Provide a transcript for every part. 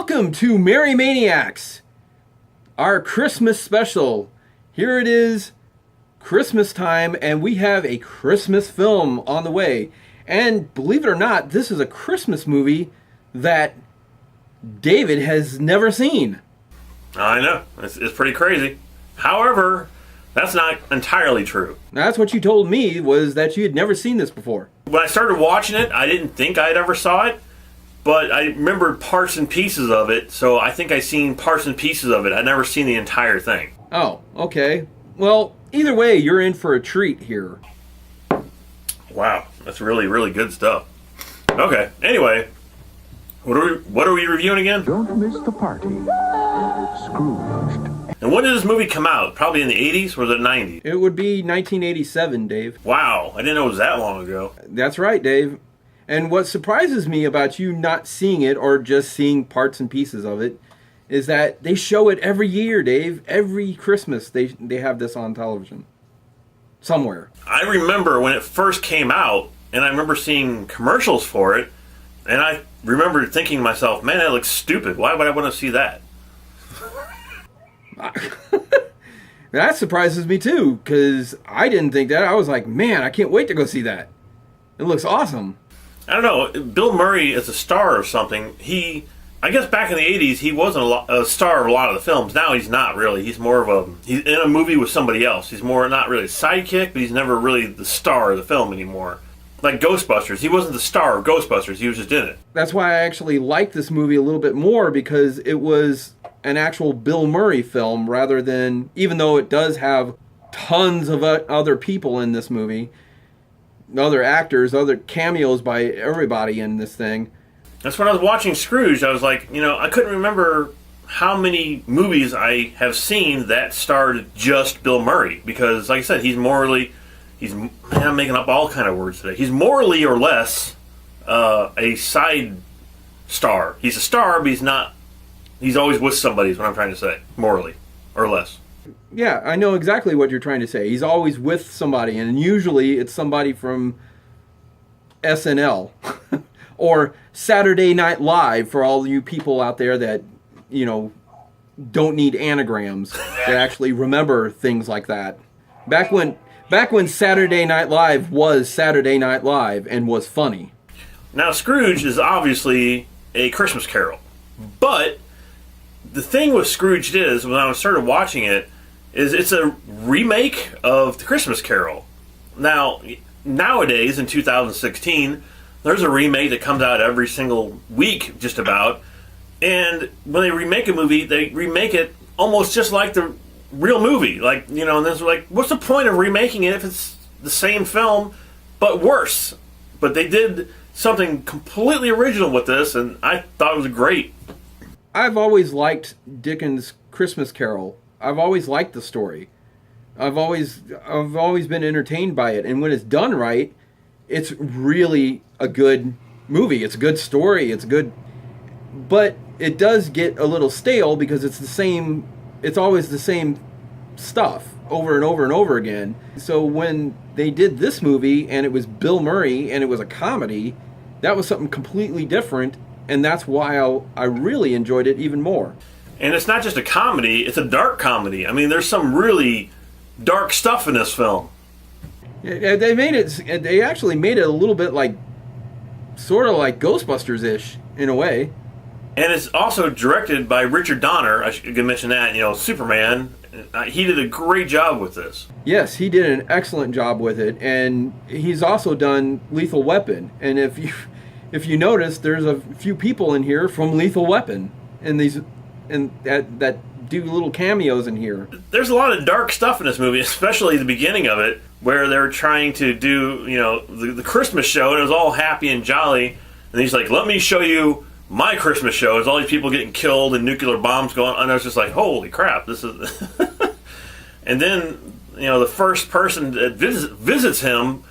Welcome to Merry Maniacs, our Christmas special. Here it is, Christmas time, and we have a Christmas film on the way. And believe it or not, this is a Christmas movie that David has never seen. I know. It's pretty crazy. However, that's not entirely true. That's what you told me, was that you had never seen this before. When I started watching it, I didn't think I'd ever saw it, but I remembered parts and pieces of it, so I think I seen parts and pieces of it. I'd never seen the entire thing. Oh, okay. Well, either way, you're in for a treat here. Wow, that's really, really good stuff. Okay, anyway, what are we reviewing again? Don't miss the party. Scrooged. And when did this movie come out? Probably in the 80s or the 90s? It would be 1987, Dave. Wow, I didn't know it was that long ago. That's right, Dave. And what surprises me about you not seeing it, or just seeing parts and pieces of it, is that they show it every year, Dave. Every Christmas they have this on television. Somewhere. I remember when it first came out, and I remember seeing commercials for it, and I remember thinking to myself, man, that looks stupid. Why would I want to see that? That surprises me too, because I didn't think that. I was like, man, I can't wait to go see that. It looks awesome. I don't know. Bill Murray is a star of something. I guess back in the 80s, he wasn't a star of a lot of the films. Now he's not really. He's more of he's in a movie with somebody else. He's more not really a sidekick, but he's never really the star of the film anymore. Like Ghostbusters. He wasn't the star of Ghostbusters. He was just in it. That's why I actually like this movie a little bit more, because it was an actual Bill Murray film rather than, even though it does have tons of other people in this movie, other actors, other cameos by everybody in this thing. That's when I was watching Scrooged. I was like, I couldn't remember how many movies I have seen that starred just Bill Murray. Because, like I said, I'm making up all kind of words today. He's morally or less a side star. He's a star, but he's always with somebody is what I'm trying to say. Morally or less. Yeah, I know exactly what you're trying to say. He's always with somebody, and usually it's somebody from SNL or Saturday Night Live, for all you people out there that, don't need anagrams to actually remember things like that. Back when Saturday Night Live was Saturday Night Live and was funny. Now, Scrooge is obviously a Christmas Carol, but the thing with Scrooged is, when I started watching it, is it's a remake of The Christmas Carol. Now, nowadays, in 2016, there's a remake that comes out every single week, just about. And when they remake a movie, they remake it almost just like the real movie. And there's like, what's the point of remaking it if it's the same film, but worse? But they did something completely original with this, and I thought it was great. I've always liked Dickens' Christmas Carol. I've always liked the story. I've always been entertained by it, and when it's done right, it's really a good movie. It's a good story. It's good, but it does get a little stale because it's always the same stuff over and over and over again. So when they did this movie and it was Bill Murray and it was a comedy, that was something completely different, and that's why I really enjoyed it even more. And it's not just a comedy, it's a dark comedy. I mean, there's some really dark stuff in this film. They actually made it a little bit sort of like Ghostbusters-ish, in a way. And it's also directed by Richard Donner. I should mention that, Superman. He did a great job with this. Yes, he did an excellent job with it, and he's also done Lethal Weapon. And if you notice, there's a few people in here from Lethal Weapon, and that do little cameos in here. There's a lot of dark stuff in this movie, especially the beginning of it, where they're trying to do, the Christmas show, and it was all happy and jolly. And he's like, let me show you my Christmas show. There's all these people getting killed and nuclear bombs going on. And I was just like, holy crap, this is... And then, the first person that visits him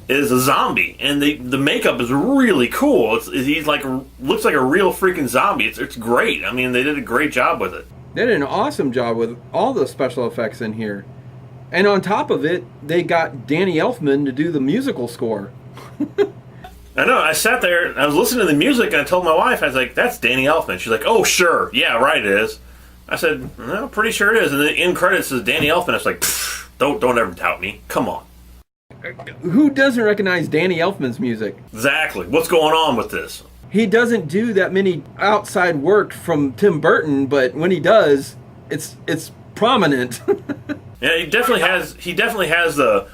is a zombie, and the makeup is really cool. He's looks like a real freaking zombie. It's great. I mean, they did a great job with it. They did an awesome job with all the special effects in here. And on top of it, they got Danny Elfman to do the musical score. I know. I sat there, and I was listening to the music, and I told my wife, I was like, that's Danny Elfman. She's like, oh, sure. Yeah, right, it is. I said, no, pretty sure it is. And the end credits says Danny Elfman. I was like, don't ever doubt me. Come on. Who doesn't recognize Danny Elfman's music? Exactly. What's going on with this? He doesn't do that many outside work from Tim Burton, but when he does, it's prominent. Yeah, he definitely has the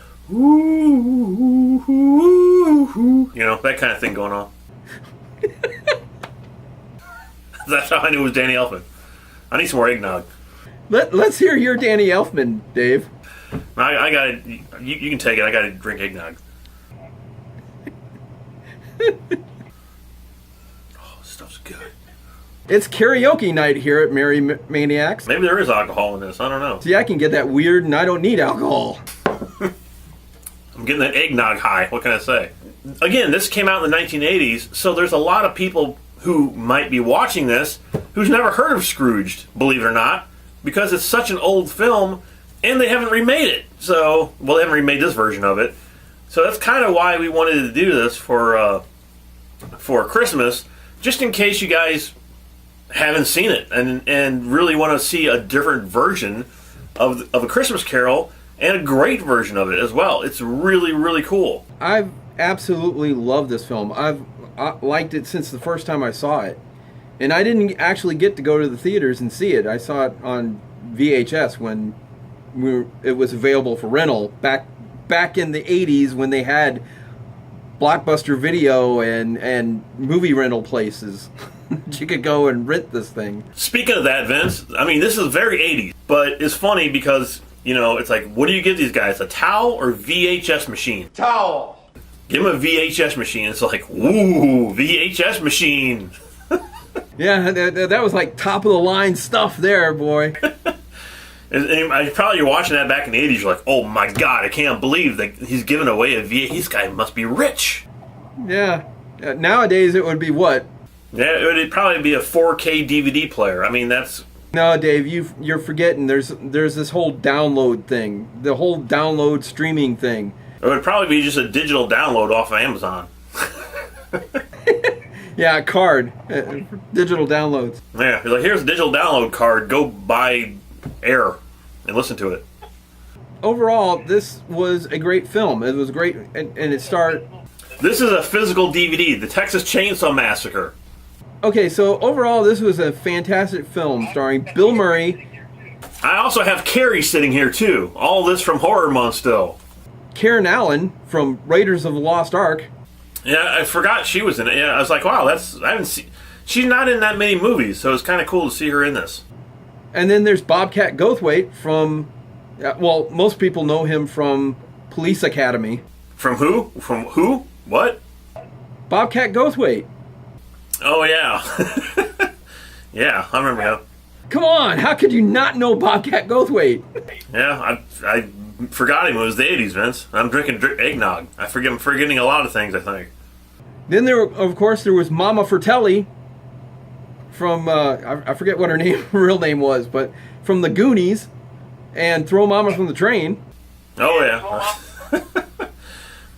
that kind of thing going on. That's how I knew it was Danny Elfman. I need some more eggnog. Let's hear your Danny Elfman, Dave. I got it. You can take it. I got to drink eggnog. Oh, this stuff's good. It's karaoke night here at Merry Maniacs. Maybe there is alcohol in this. I don't know. See, I can get that weird, and I don't need alcohol. I'm getting that eggnog high. What can I say? Again, this came out in the 1980s, so there's a lot of people who might be watching this who's never heard of Scrooged, believe it or not, because it's such an old film, and they haven't remade it. So, well, they haven't remade this version of it. So that's kind of why we wanted to do this for Christmas, just in case you guys haven't seen it and really want to see a different version of A Christmas Carol, and a great version of it as well. It's really, really cool. I've absolutely loved this film. I've liked it since the first time I saw it. And I didn't actually get to go to the theaters and see it. I saw it on VHS when it was available for rental back in the 80s when they had Blockbuster Video and movie rental places. You could go and rent this thing. Speaking of that, Vince, I mean, this is very 80s, but it's funny because, it's like, what do you give these guys, a towel or VHS machine? Towel. Give them a VHS machine. It's like, ooh, VHS machine. Yeah, that was like top of the line stuff there, boy. And probably you're watching that back in the 80s, you're like, oh my god, I can't believe that he's giving away a VHS. This guy must be rich. Yeah. Nowadays it would be what? Yeah, it would probably be a 4K DVD player. I mean, that's... No, Dave, you're forgetting there's this whole download thing. The whole download streaming thing. It would probably be just a digital download off of Amazon. Yeah, a card. Digital downloads. Yeah, you're like, here's a digital download card. Go buy Air and listen to it. Overall, this was a great film. It was great, and it starred... This is a physical DVD, The Texas Chainsaw Massacre. Okay, so overall, this was a fantastic film starring Bill Murray. I also have Carrie sitting here, too. All this from Horror Month still. Karen Allen from Raiders of the Lost Ark. Yeah, I forgot she was in it. Yeah, I was like, wow, I haven't seen... She's not in that many movies, so it's kind of cool to see her in this. And then there's Bobcat Goldthwait from... Well, most people know him from Police Academy. From who? From who? What? Bobcat Goldthwait. Oh, yeah. Yeah, I remember him. Come on, how could you not know Bobcat Goldthwait? Yeah, I forgot him. It was the 80s, Vince. I'm drinking eggnog. I'm forgetting a lot of things, I think. Then there was Mama Fratelli from, I forget what her real name was, but from the Goonies and Throw Mama from the Train. Oh, yeah.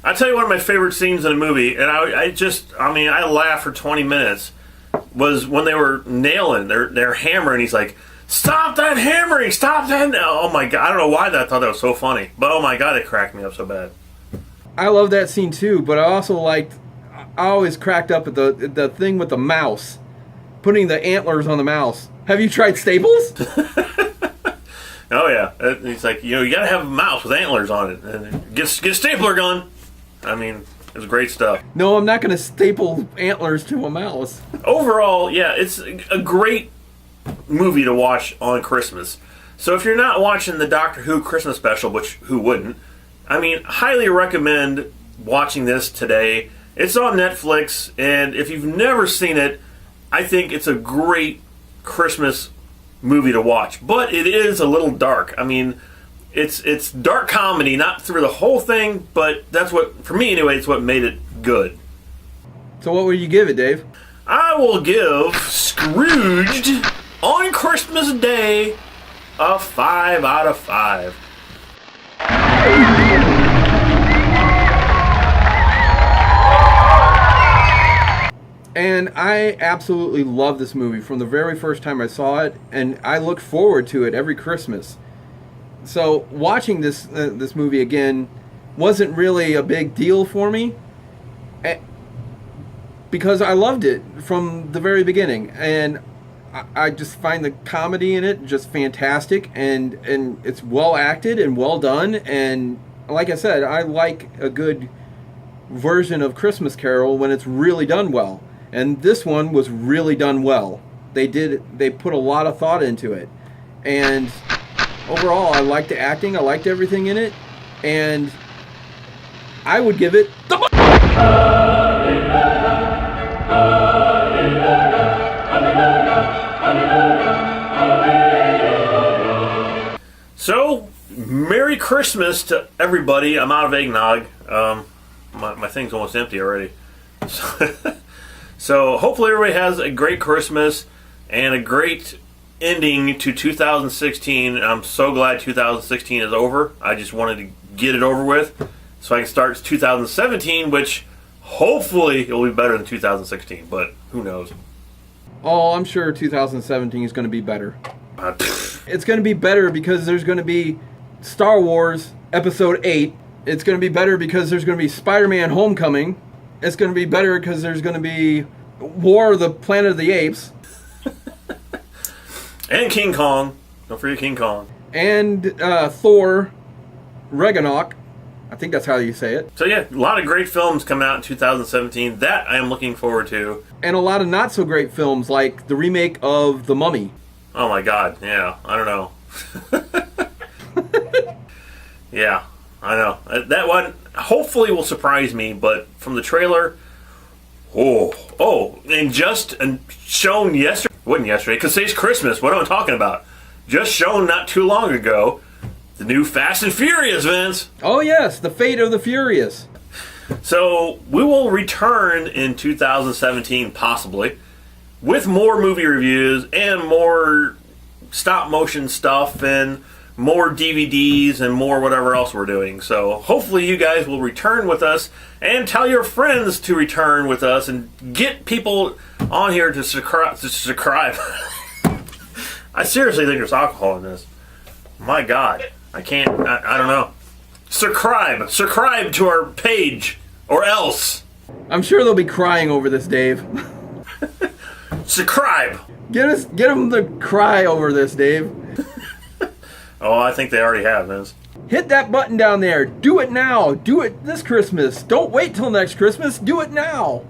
I tell you, one of my favorite scenes in a movie, and I laughed for 20 minutes, was when they were nailing, they're hammering. He's like, stop that hammering, stop that. Oh my god, I don't know why I thought that was so funny, but oh my god, it cracked me up so bad. I love that scene too, but I always cracked up at the thing with the mouse, putting the antlers on the mouse. Have you tried Staples? Oh yeah, he's like, you gotta have a mouse with antlers on it, and get a stapler gun. I mean, it was great stuff. No, I'm not going to staple antlers to a mouse. Overall, yeah, it's a great movie to watch on Christmas. So if you're not watching the Doctor Who Christmas special, which who wouldn't, I mean, highly recommend watching this today. It's on Netflix, and if you've never seen it, I think it's a great Christmas movie to watch. But it is a little dark. I mean, it's dark comedy, not through the whole thing, but that's what, for me anyway, it's what made it good. So what would you give it, Dave? I will give Scrooged on Christmas Day a 5 out of 5. And I absolutely love this movie from the very first time I saw it, and I look forward to it every Christmas. So watching this movie again wasn't really a big deal for me, because I loved it from the very beginning, and I just find the comedy in it just fantastic, and it's well acted and well done, and like I said, I like a good version of Christmas Carol when it's really done well. And this one was really done well. They put a lot of thought into it. And overall, I liked the acting, I liked everything in it, and I would give it the So, Merry Christmas to everybody. I'm out of eggnog. My thing's almost empty already. So hopefully everybody has a great Christmas and a great ending to 2016. I'm so glad 2016 is over. I just wanted to get it over with so I can start 2017, which hopefully it will be better than 2016, but who knows. Oh, I'm sure 2017 is going to be better. It's going to be better because there's going to be Star Wars Episode 8. It's going to be better because there's going to be Spider-Man Homecoming. It's going to be better because there's going to be War of the Planet of the Apes. And King Kong. Don't forget King Kong. And Thor Ragnarok. I think that's how you say it. So yeah, a lot of great films coming out in 2017. That I am looking forward to. And a lot of not so great films like the remake of The Mummy. Oh my god, yeah. I don't know. Yeah, I know. That one hopefully will surprise me, but from the trailer, and just shown yesterday, wasn't yesterday, because today's Christmas, what am I talking about? Just shown not too long ago, the new Fast and Furious, Vince. Oh yes, the Fate of the Furious. So, we will return in 2017, possibly, with more movie reviews and more stop motion stuff and more DVDs and more whatever else we're doing. So hopefully you guys will return with us and tell your friends to return with us and get people on here to subscribe. I seriously think there's alcohol in this. My God. I can't, I don't know. Subscribe to our page or else. I'm sure they'll be crying over this, Dave. Subscribe. Get them to cry over this, Dave. Oh, I think they already have, Vince. Hit that button down there. Do it now. Do it this Christmas. Don't wait till next Christmas. Do it now.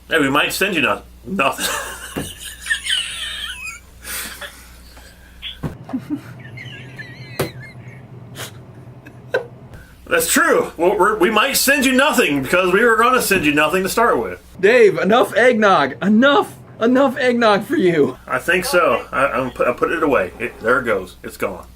Hey, we might send you nothing. That's true. Well, we might send you nothing because we were going to send you nothing to start with. Dave, enough eggnog. Enough eggnog for you. I think so. I put it away. There it goes. It's gone.